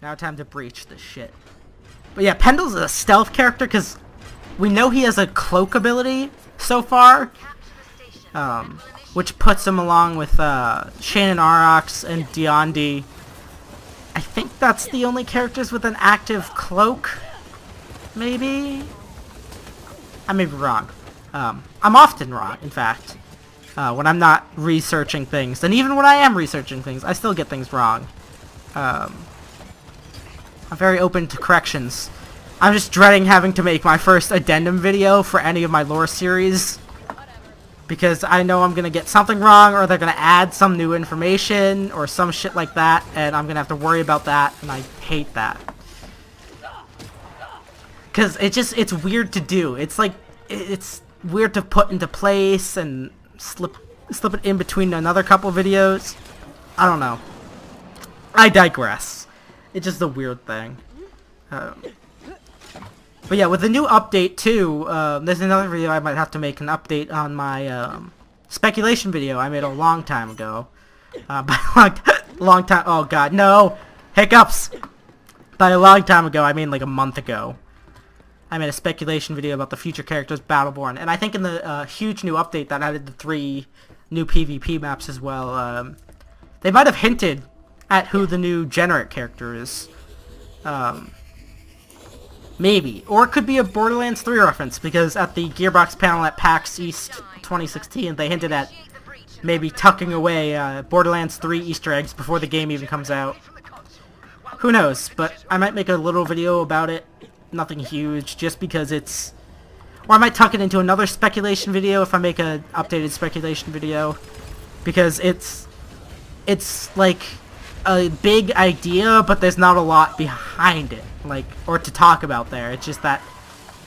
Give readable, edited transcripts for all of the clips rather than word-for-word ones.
Now time to breach this shit. But yeah, Pendle's a stealth character because we know he has a cloak ability so far, which puts him along with Shannon Aurochs and Deondi. I think that's the only characters with an active cloak. Maybe? I may be wrong. I'm often wrong, in fact, when I'm not researching things. And even when I am researching things, I still get things wrong. I'm very open to corrections. I'm just dreading having to make my first addendum video for any of my lore series, because I know I'm gonna get something wrong, or they're gonna add some new information, or some shit like that, and I'm gonna have to worry about that, and I hate that. Because it's weird to do. It's like, it's weird to put into place, and slip it in between another couple videos. I don't know. I digress. It's just a weird thing. But yeah, with the new update too, there's another video I might have to make an update on my speculation video I made a long time ago. By long time, oh god, no! Hiccups! By a long time ago, I mean like a month ago. I made a speculation video about the future characters Battleborn, and I think in the huge new update that added the 3 new PvP maps as well, they might have hinted at who the new Generic character is. Maybe. Or it could be a Borderlands 3 reference, because at the Gearbox panel at PAX East 2016, they hinted at maybe tucking away Borderlands 3 Easter eggs before the game even comes out. Who knows, but I might make a little video about it. Nothing huge, just because it's... Or I might tuck it into another speculation video if I make an updated speculation video. Because it's like a big idea, but there's not a lot behind it, like, or to talk about there. It's just that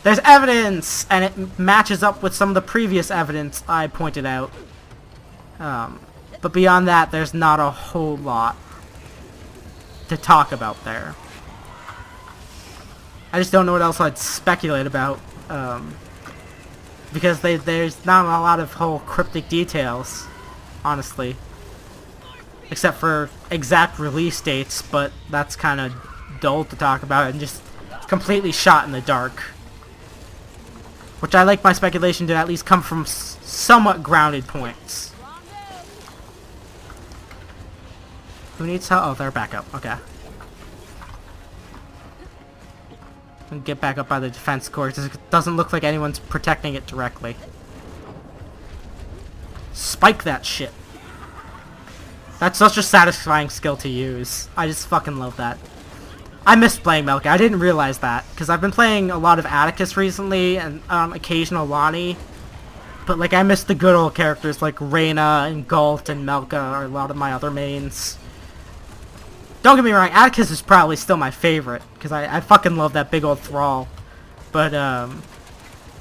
there's evidence, and it matches up with some of the previous evidence I pointed out. But beyond that, there's not a whole lot to talk about there. I just don't know what else I'd speculate about, because there's not a lot of whole cryptic details, honestly. Except for exact release dates, but that's kind of dull to talk about and just completely shot in the dark. Which I like my speculation to at least come from somewhat grounded points. Who needs help? Oh, they're back up. Okay. And get back up by the defense core. It doesn't look like anyone's protecting it directly. Spike that shit. That's such a satisfying skill to use. I just fucking love that. I missed playing Melka. I didn't realize that, because I've been playing a lot of Atticus recently, and occasional Lonnie. But like, I missed the good old characters like Reyna and Galt and Melka, are a lot of my other mains. Don't get me wrong, Atticus is probably still my favorite, because I fucking love that big old thrall. But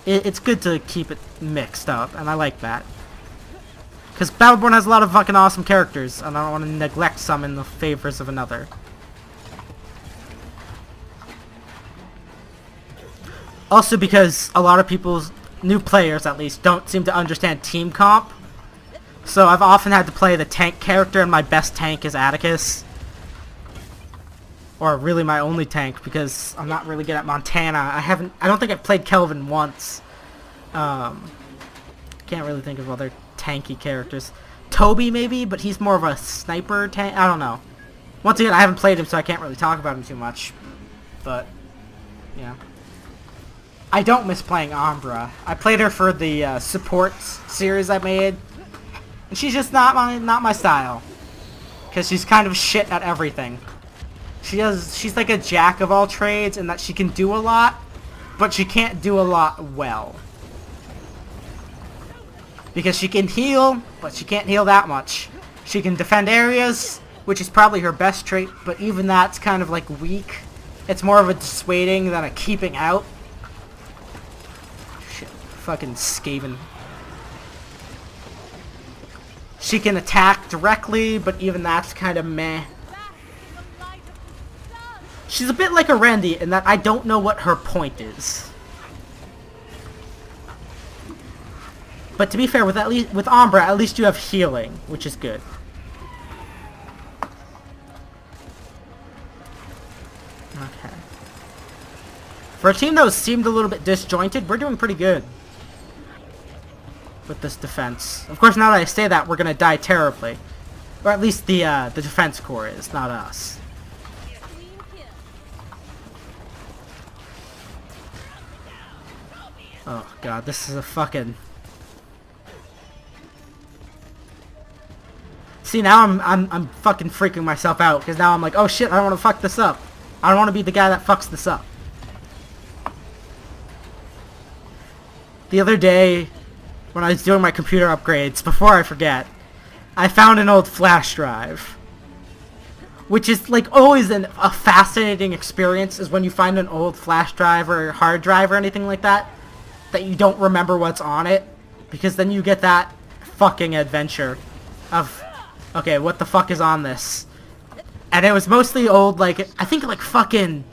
it's good to keep it mixed up, and I like that. Because Battleborn has a lot of fucking awesome characters, and I don't want to neglect some in the favors of another. Also because a lot of people's, new players at least, don't seem to understand team comp. So I've often had to play the tank character, and my best tank is Atticus. Or really my only tank, because I'm not really good at Montana. I don't think I've played Kelvin once. Can't really think of other tanky characters. Toby maybe, but he's more of a sniper tank. I don't know. Once again, I haven't played him, so I can't really talk about him too much. But yeah, I don't miss playing Umbra. I played her for the support series I made, and she's just not my style. Because she's kind of shit at everything. She's like a jack of all trades in that she can do a lot, but she can't do a lot well. Because she can heal, but she can't heal that much. She can defend areas, which is probably her best trait, but even that's kind of like weak. It's more of a dissuading than a keeping out. Shit, fucking Skaven. She can attack directly, but even that's kind of meh. She's a bit like a Randy in that I don't know what her point is. But to be fair, with Umbra, at least you have healing, which is good. Okay. For a team that seemed a little bit disjointed, we're doing pretty good with this defense. Of course, now that I say that, we're gonna die terribly. Or at least the defense core is, not us. Oh god, this is a fucking... See, now I'm fucking freaking myself out, because now I'm like, oh shit, I don't want to fuck this up. I don't want to be the guy that fucks this up. The other day, when I was doing my computer upgrades, before I forget, I found an old flash drive. Which is, like, always a fascinating experience, is when you find an old flash drive or hard drive or anything like that, that you don't remember what's on it, because then you get that fucking adventure of, okay, what the fuck is on this? And it was mostly old, like, I think, like, fucking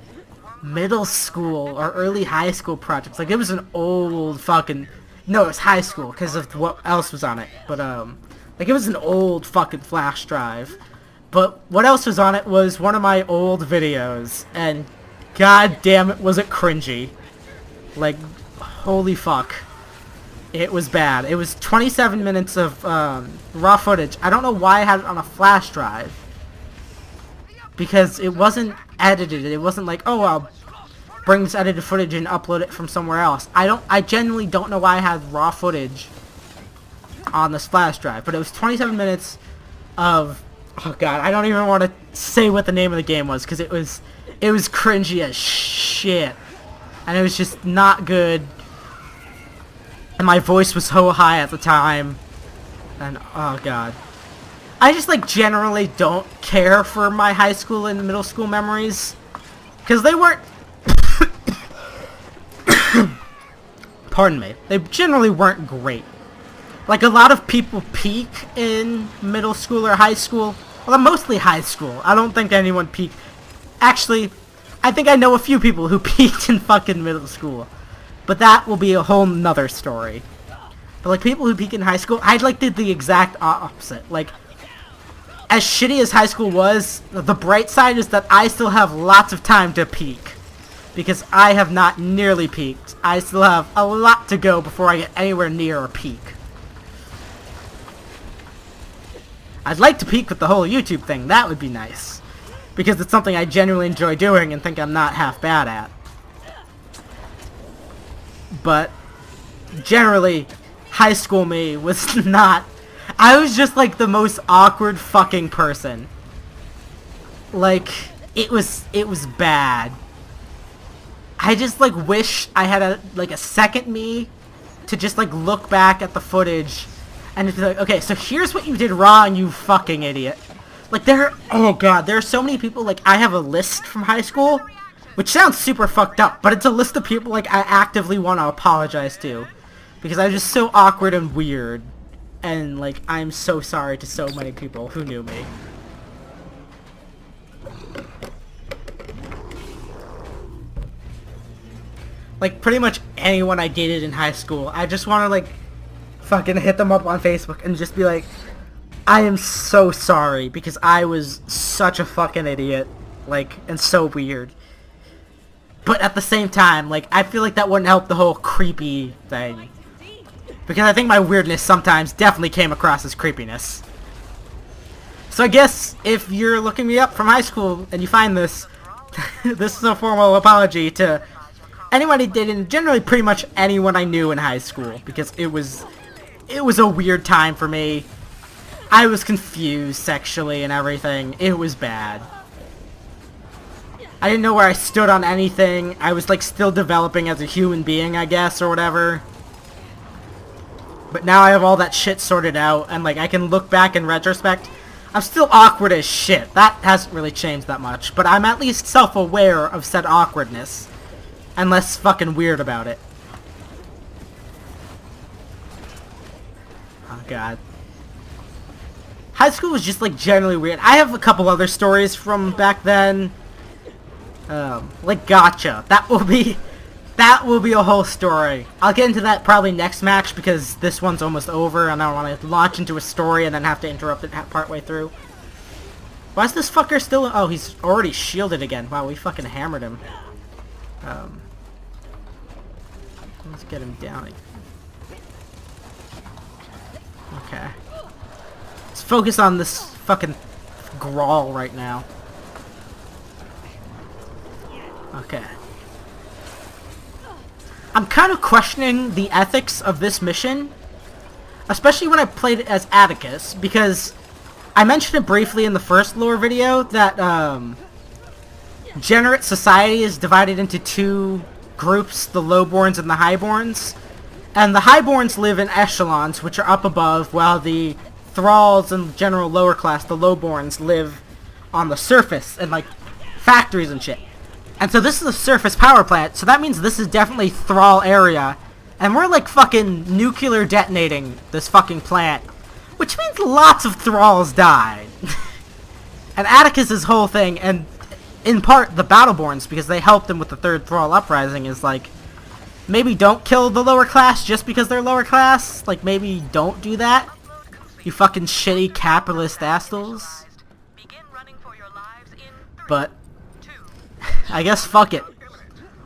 middle school or early high school projects. Like, it was an old fucking... No, it was high school, because of what else was on it. But, like, it was an old fucking flash drive. But what else was on it was one of my old videos. And, god damn it, was it cringy. Like, holy fuck. It was bad. It was 27 minutes of raw footage. I don't know why I had it on a flash drive. Because it wasn't edited. It wasn't like, oh, I'll bring this edited footage and upload it from somewhere else. I genuinely don't know why I had raw footage on this flash drive. But it was 27 minutes of... Oh god, I don't even want to say what the name of the game was. Because it was cringy as shit. And it was just not good. And my voice was so high at the time. And, oh god. I just, like, generally don't care for my high school and middle school memories. Because they weren't... Pardon me. They generally weren't great. Like, a lot of people peak in middle school or high school. Well, mostly high school. I don't think anyone peaked... Actually, I think I know a few people who peaked in fucking middle school. But that will be a whole nother story. But, like, people who peak in high school, I, like, did the exact opposite. Like, as shitty as high school was, the bright side is that I still have lots of time to peak. Because I have not nearly peaked. I still have a lot to go before I get anywhere near a peak. I'd like to peak with the whole YouTube thing. That would be nice. Because it's something I genuinely enjoy doing and think I'm not half bad at. But, generally, high school me was not... I was just, like, the most awkward fucking person. Like, it was bad. I just, like, wish I had a second me to just, like, look back at the footage and be like, okay, so here's what you did wrong, you fucking idiot. Like, oh god, there are so many people, like, I have a list from high school, which sounds super fucked up, but it's a list of people, like, I actively want to apologize to. Because I was just so awkward and weird. And, like, I'm so sorry to so many people who knew me. Like, pretty much anyone I dated in high school, I just want to, like, fucking hit them up on Facebook and just be like, I am so sorry because I was such a fucking idiot, like, and so weird. But at the same time, like, I feel like that wouldn't help the whole creepy thing. Because I think my weirdness sometimes definitely came across as creepiness. So I guess if you're looking me up from high school and you find this, this is a formal apology to anyone I dated, and generally pretty much anyone I knew in high school. Because it was a weird time for me. I was confused sexually and everything. It was bad. I didn't know where I stood on anything. I was, like, still developing as a human being, I guess, or whatever. But now I have all that shit sorted out, and, like, I can look back in retrospect. I'm still awkward as shit. That hasn't really changed that much. But I'm at least self-aware of said awkwardness. And less fucking weird about it. Oh, God. High school was just, like, generally weird. I have a couple other stories from back then. Like Gotcha. That will be a whole story. I'll get into that probably next match because this one's almost over and I don't want to launch into a story and then have to interrupt it partway through. Why is this fucker still... Oh, he's already shielded again. Wow, we fucking hammered him. Let's get him down. Okay. Let's focus on this fucking Grawl right now. Okay. I'm kind of questioning the ethics of this mission, especially when I played it as Atticus, because I mentioned it briefly in the first lore video that Generate Society is divided into two groups, the Lowborns and the Highborns. And the Highborns live in echelons, which are up above, while the Thralls and general lower class, the Lowborns, live on the surface, in like factories and shit. And so this is a surface power plant, so that means this is definitely Thrall area. And we're like fucking nuclear detonating this fucking plant, which means lots of Thralls died. And Atticus's whole thing, and in part the Battleborns, because they helped him with the third Thrall uprising, is like, maybe don't kill the lower class just because they're lower class. Like, maybe don't do that. You fucking shitty capitalist assholes. But I guess fuck it.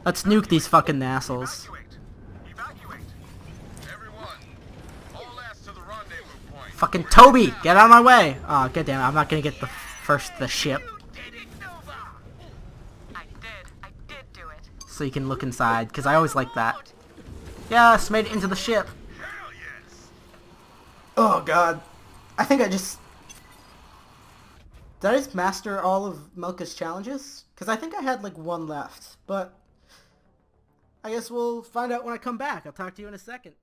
Let's nuke these fucking assholes. Fucking Toby, get out of my way! Aw, goddamn it, I'm not gonna get the ship. So you can look inside, because I always like that. Yes, made it into the ship. Oh god. I think I just... Did I just master all of Melka's challenges? Because I think I had like one left, but I guess we'll find out when I come back. I'll talk to you in a second.